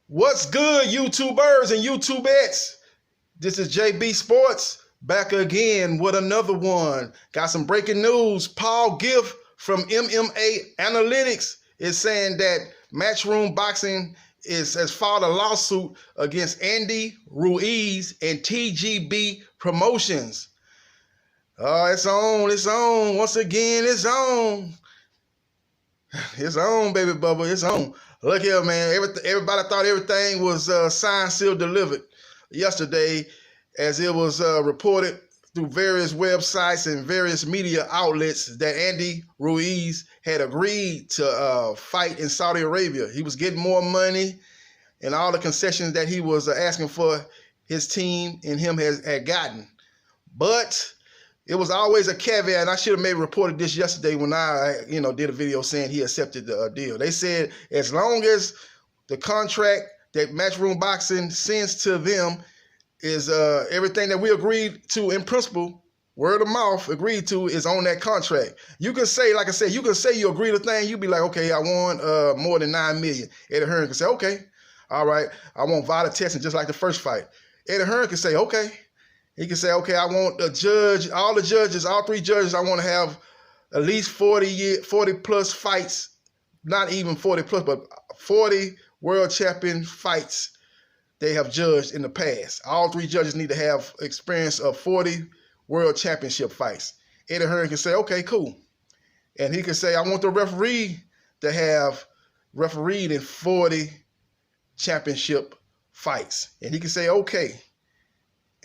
What's good, YouTubers and YouTubettes? This is JB Sports back again with another one. Got some breaking news. Paul Gift from MMA Analytics is saying that Matchroom Boxing has filed a lawsuit against Andy Ruiz and TGB Promotions. It's on. Once again, it's on. It's on, baby bubba. It's on. Look here, man. Everybody thought everything was signed, sealed, delivered yesterday, as it was reported through various websites and various media outlets that Andy Ruiz had agreed to fight in Saudi Arabia. He was getting more money, and all the concessions that he was asking for his team and him had gotten. But it was always a caveat, and I should have maybe reported this yesterday when I did a video saying he accepted the deal. They said as long as the contract that Matchroom Boxing sends to them is everything that we agreed to in principle, word of mouth, agreed to, is on that contract. You can say, like I said, you can say you agree to thing. You be like, okay, I want more than $9 million. Eddie Hearn can say, okay, all right, I want vital testing just like the first fight. Eddie Hearn can say, okay. He can say, okay, I want a judge, all three judges, I want to have at least 40 plus fights, not even 40 plus, but 40 world champion fights they have judged in the past. All three judges need to have experience of 40 world championship fights. Eddie Hearn can say, okay, cool. And he can say, I want the referee to have refereed in 40 championship fights. And he can say, okay.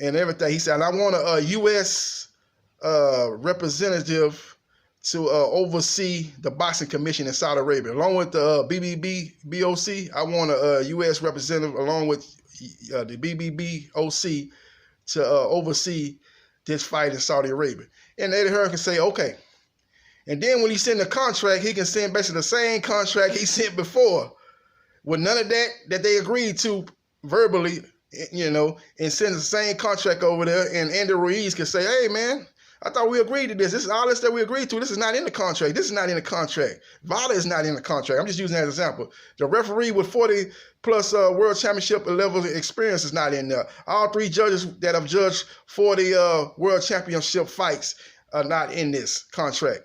And everything. He said, I want a U.S. representative to oversee the boxing commission in Saudi Arabia. Along with the BOC, I want a U.S. representative along with the BOC to oversee this fight in Saudi Arabia. And Eddie Hearn can say, okay. And then when he send the contract, he can send basically the same contract he sent before with none of that they agreed to verbally, and send the same contract over there, and Andy Ruiz can say, hey, man, I thought we agreed to this. This is all this that we agreed to. This is not in the contract. This is not in the contract. VADA is not in the contract. I'm just using that as an example. The referee with 40 plus world championship level experience is not in there. All three judges that have judged 40 world championship fights are not in this contract.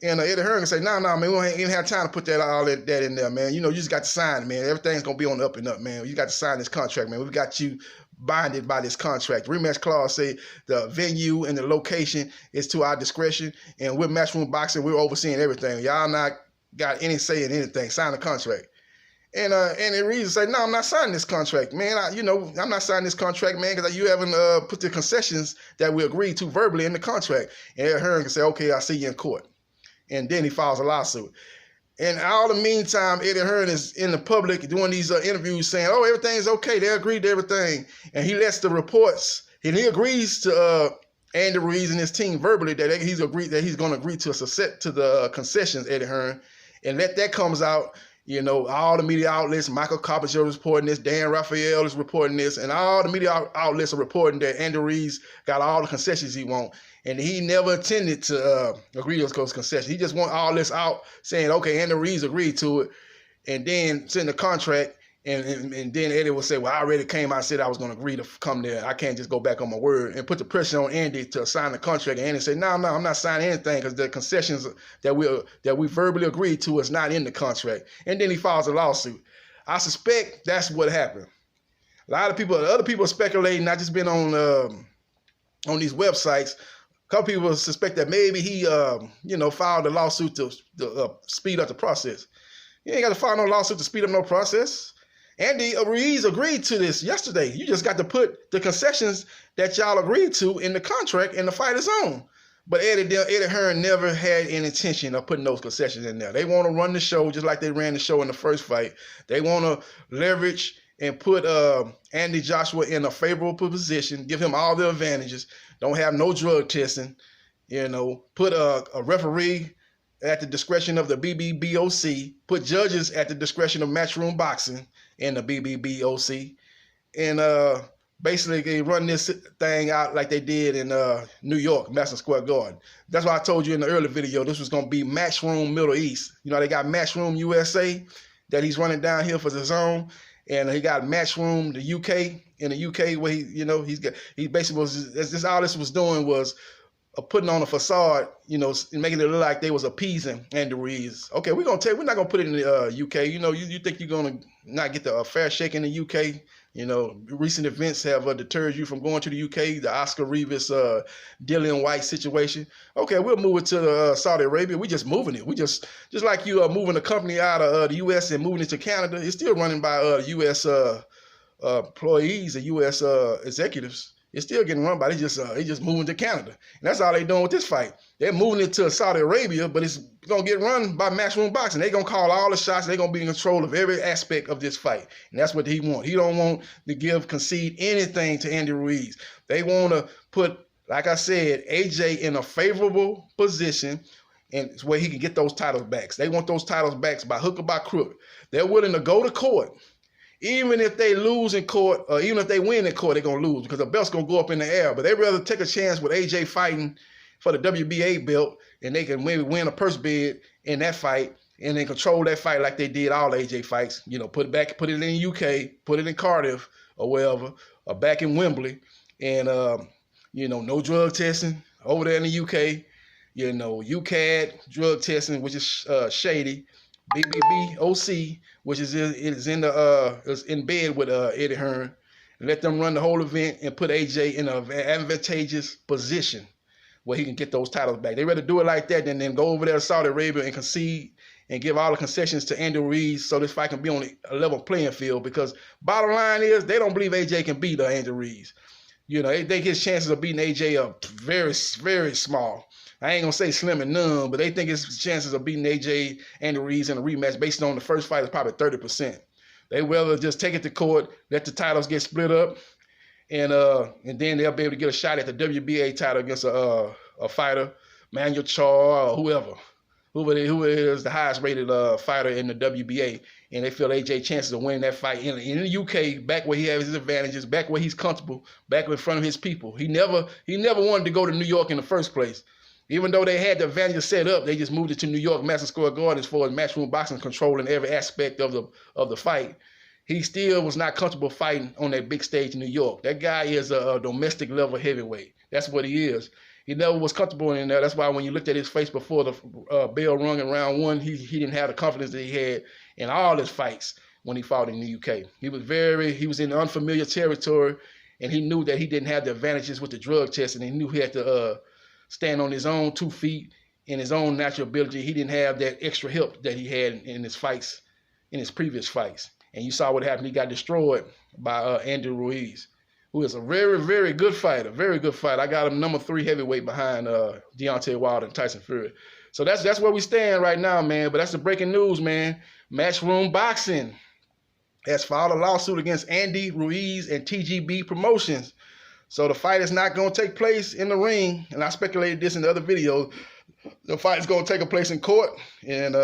And Eddie Hearn can say, no, man, we don't even have time to put all that in there, man. You just got to sign it, man. Everything's going to be on the up and up, man. You got to sign this contract, man. We've got you binded by this contract. Rematch clause say the venue and the location is to our discretion. And with Matchroom Boxing, we're overseeing everything. Y'all not got any say in anything. Sign the contract. And Andy Ruiz say, no, I'm not signing this contract, man. I'm not signing this contract, man, because you haven't put the concessions that we agreed to verbally in the contract. And Eddie Hearn can say, okay, I'll see you in court. And then he files a lawsuit. And all the meantime, Eddie Hearn is in the public doing these interviews saying, oh, everything's okay. They agreed to everything. And he lets the reports, and he agrees to Andy Ruiz and his team verbally that he's going to agree to the concessions, Eddie Hearn. And that comes out, all the media outlets, Michael Carpenter is reporting this, Dan Raphael is reporting this, and all the media outlets are reporting that Andy Ruiz got all the concessions he wants. And he never intended to agree to those concessions. He just want all this out saying, okay, Andy Ruiz agreed to it, and then send the contract, and then Eddie will say, well, I already came out and said I was going to agree to come there. I can't just go back on my word, and put the pressure on Andy to sign the contract. And Andy say, no, I'm not signing anything because the concessions that we verbally agreed to is not in the contract. And then he files a lawsuit. I suspect that's what happened. A lot of other people are speculating, not just been on these websites. A couple people suspect that maybe he, filed a lawsuit to speed up the process. You ain't got to file no lawsuit to speed up no process. Andy Ruiz agreed to this yesterday. You just got to put the concessions that y'all agreed to in the contract, and the fight is on. But Eddie Hearn never had any intention of putting those concessions in there. They want to run the show just like they ran the show in the first fight. They want to leverage and put Andy Joshua in a favorable position, give him all the advantages, don't have no drug testing, put a referee at the discretion of the BBBOC, put judges at the discretion of Matchroom Boxing and the BBBOC, and basically run this thing out like they did in New York, Madison Square Garden. That's why I told you in the earlier video this was going to be Matchroom Middle East. They got Matchroom USA that he's running down here for the zone. and he got Matchroom, the UK, in the UK, where he basically was, this all this was doing was putting on a facade, making it look like they was appeasing Andy Ruiz. Okay, we're not gonna put it in the UK. You think you're gonna not get the fair shake in the UK? Recent events have deterred you from going to the UK. The Oscar Rivas, Dillian White situation. Okay, we'll move it to Saudi Arabia. We just moving it. We just like you moving a company out of the US and moving it to Canada. It's still running by US employees and US executives. It's still getting run by, they just moving to Canada. And that's all they doing with this fight. They're moving it to Saudi Arabia, but it's going to get run by Matchroom Boxing. They're going to call all the shots. They're going to be in control of every aspect of this fight. And that's what he wants. He don't want to concede anything to Andy Ruiz. They want to put, like I said, AJ in a favorable position and where he can get those titles back. They want those titles back by hook or by crook. They're willing to go to court. Even if they lose in court, or even if they win in court, they're going to lose because the belt's going to go up in the air. But they'd rather take a chance with AJ fighting for the WBA belt, and they can maybe win a purse bid in that fight, and then control that fight like they did all the AJ fights. Put it in the UK, put it in Cardiff or wherever, or back in Wembley. And, no drug testing over there in the UK. UCAD drug testing, which is shady. BBB OC, which is in bed with Eddie Hearn, and let them run the whole event and put AJ in an advantageous position where he can get those titles back. They rather do it like that than then go over there to Saudi Arabia and concede and give all the concessions to Andy Ruiz so this fight can be on a level playing field. Because bottom line is, they don't believe AJ can beat Andy Ruiz. They think his chances of beating AJ are very, very small. I ain't going to say slim and none, but they think his chances of beating AJ and Ruiz in a rematch based on the first fight is probably 30%. They rather just take it to court, let the titles get split up, and then they'll be able to get a shot at the WBA title against a fighter, Manuel Char or who is the highest rated fighter in the WBA. And they feel AJ chances of winning that fight in the UK, back where he has his advantages, back where he's comfortable, back in front of his people. He never wanted to go to New York in the first place. Even though they had the advantage set up, they just moved it to New York, Madison Square Garden, as far as Matchroom Boxing controlling every aspect of the fight. He still was not comfortable fighting on that big stage in New York. That guy is a domestic level heavyweight. That's what he is. He never was comfortable in there. That's why when you looked at his face before the bell rung in round one, he didn't have the confidence that he had in all his fights when he fought in the UK. He was in unfamiliar territory, and he knew that he didn't have the advantages with the drug test, and he knew he had to stand on his own 2 feet in his own natural ability. He didn't have that extra help that he had in his fights, in his previous fights. And you saw what happened. He got destroyed by Andy Ruiz, who is a very, very good fighter. Very good fighter. I got him number 3 heavyweight behind Deontay Wilder and Tyson Fury. So that's where we stand right now, man. But that's the breaking news, man. Matchroom Boxing has filed a lawsuit against Andy Ruiz and TGB Promotions. So the fight is not going to take place in the ring, and I speculated this in the other videos. The fight is going to take place in court, and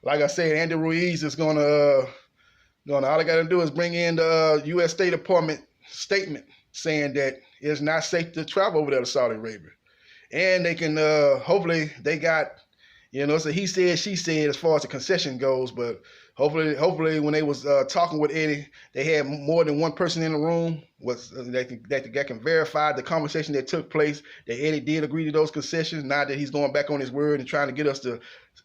like I said, Andy Ruiz is going to all I got to do is bring in the U.S. State Department statement saying that it's not safe to travel over there to Saudi Arabia, and they can hopefully they got it's a he said she said as far as the concession goes, but hopefully when they was talking with Eddie, they had more than one person in the room that can verify the conversation that took place, that Eddie did agree to those concessions, not that he's going back on his word and trying to get us to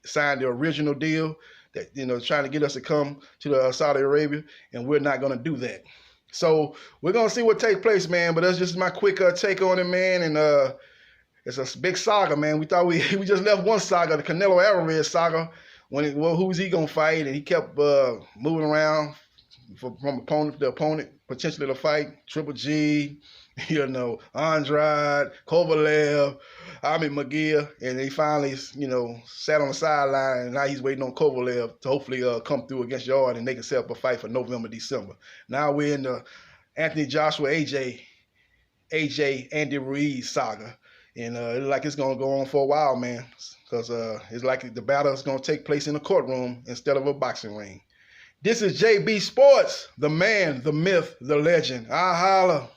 sign the original deal, that trying to get us to come to the Saudi Arabia, and we're not going to do that. So we're going to see what takes place, man, but that's just my quick take on it, man, and it's a big saga, man. We thought we just left one saga, the Canelo Alvarez saga. Who's he gonna fight? And he kept moving around from opponent to opponent, potentially to fight Triple G, Andrade, Kovalev, Ami McGill, and he finally, sat on the sideline, and now he's waiting on Kovalev to hopefully come through against Yard, and they can set up a fight for November, December. Now we're in the Anthony Joshua, AJ, Andy Ruiz saga. And it looks like it's going to go on for a while, man, because it's like the battle is going to take place in a courtroom instead of a boxing ring. This is JB Sports, the man, the myth, the legend. I holla.